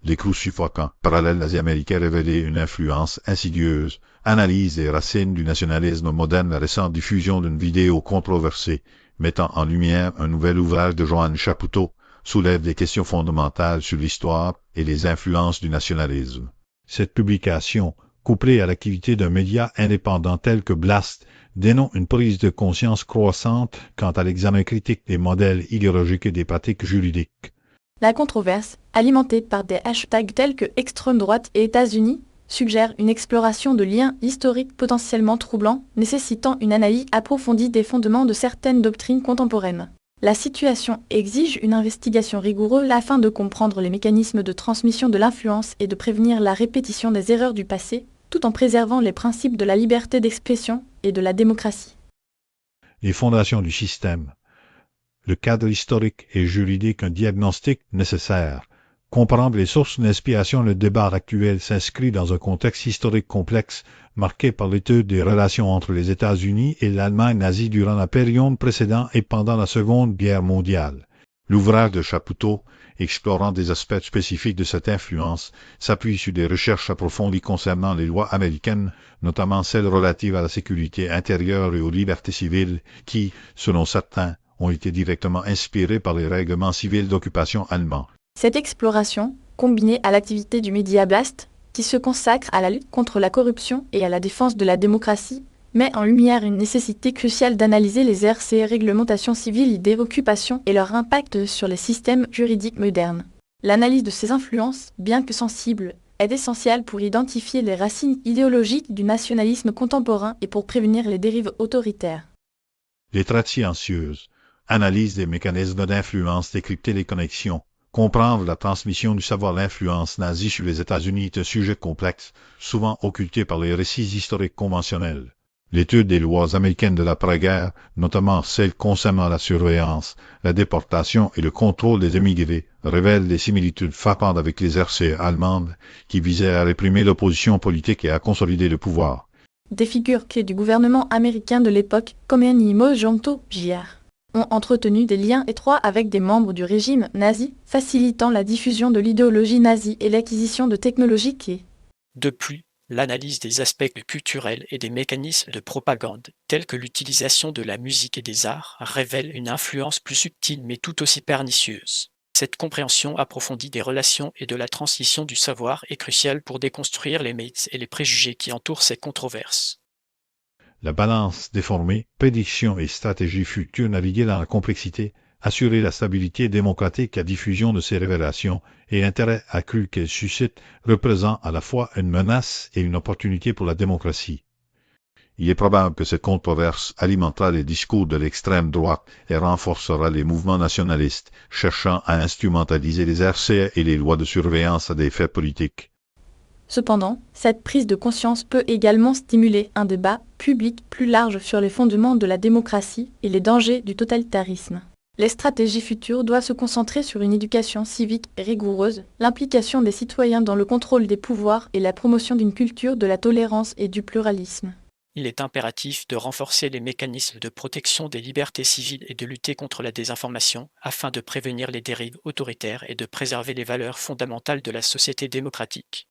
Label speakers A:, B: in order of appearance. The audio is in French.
A: L'écrou suffocant, parallèle asie-américain révélait une influence insidieuse. Analyse des racines du nationalisme moderne, la récente diffusion d'une vidéo controversée mettant en lumière un nouvel ouvrage de Joanne Chapoutot soulève des questions fondamentales sur l'histoire et les influences du nationalisme. Cette publication, couplée à l'activité d'un média indépendant tel que Blast, dénonce une prise de conscience croissante quant à l'examen critique des modèles idéologiques et des pratiques juridiques.
B: La controverse, alimentée par des hashtags tels que extrême droite et États-Unis, suggère une exploration de liens historiques potentiellement troublants, nécessitant une analyse approfondie des fondements de certaines doctrines contemporaines. La situation exige une investigation rigoureuse afin de comprendre les mécanismes de transmission de l'influence et de prévenir la répétition des erreurs du passé, tout en préservant les principes de la liberté d'expression et de la démocratie.
A: Les fondations du système. Le cadre historique et juridique, un diagnostic nécessaire. Comprendre les sources d'inspiration, le débat actuel s'inscrit dans un contexte historique complexe, marqué par l'étude des relations entre les États-Unis et l'Allemagne nazie durant la période précédant et pendant la Seconde Guerre mondiale. L'ouvrage de Chapoutot, explorant des aspects spécifiques de cette influence, s'appuie sur des recherches approfondies concernant les lois américaines, notamment celles relatives à la sécurité intérieure et aux libertés civiles, qui, selon certains, ont été directement inspirées par les règlements civils d'occupation allemands.
B: Cette exploration, combinée à l'activité du média Blast, qui se consacre à la lutte contre la corruption et à la défense de la démocratie, met en lumière une nécessité cruciale d'analyser les RC réglementations civiles d'occupation et leur impact sur les systèmes juridiques modernes. L'analyse de ces influences, bien que sensible, est essentielle pour identifier les racines idéologiques du nationalisme contemporain et pour prévenir les dérives autoritaires.
A: Les traites sciencieuses. Analyse des mécanismes d'influence, décrypter les connexions. Comprendre la transmission du savoir, l'influence nazie sur les États-Unis est un sujet complexe, souvent occulté par les récits historiques conventionnels. L'étude des lois américaines de l'après-guerre, notamment celles concernant la surveillance, la déportation et le contrôle des émigrés, révèle des similitudes frappantes avec les RCE allemandes qui visaient à réprimer l'opposition politique et à consolider le pouvoir.
B: Des figures clés du gouvernement américain de l'époque, comme Ennio Giotto, Jr., ont entretenu des liens étroits avec des membres du régime nazi, facilitant la diffusion de l'idéologie nazie et l'acquisition de technologies clés.
C: De plus, l'analyse des aspects culturels et des mécanismes de propagande, tels que l'utilisation de la musique et des arts, révèle une influence plus subtile mais tout aussi pernicieuse. Cette compréhension approfondie des relations et de la transmission du savoir est cruciale pour déconstruire les mythes et les préjugés qui entourent ces controverses.
A: La balance déformée, prédiction et stratégie futures naviguer dans la complexité, assurer la stabilité démocratique à diffusion de ces révélations et l'intérêt accru qu'elles suscitent représente à la fois une menace et une opportunité pour la démocratie. Il est probable que cette controverse alimentera les discours de l'extrême droite et renforcera les mouvements nationalistes cherchant à instrumentaliser les RCA et les lois de surveillance à des fins politiques.
B: Cependant, cette prise de conscience peut également stimuler un débat public plus large sur les fondements de la démocratie et les dangers du totalitarisme. Les stratégies futures doivent se concentrer sur une éducation civique rigoureuse, l'implication des citoyens dans le contrôle des pouvoirs et la promotion d'une culture de la tolérance et du pluralisme.
C: Il est impératif de renforcer les mécanismes de protection des libertés civiles et de lutter contre la désinformation afin de prévenir les dérives autoritaires et de préserver les valeurs fondamentales de la société démocratique.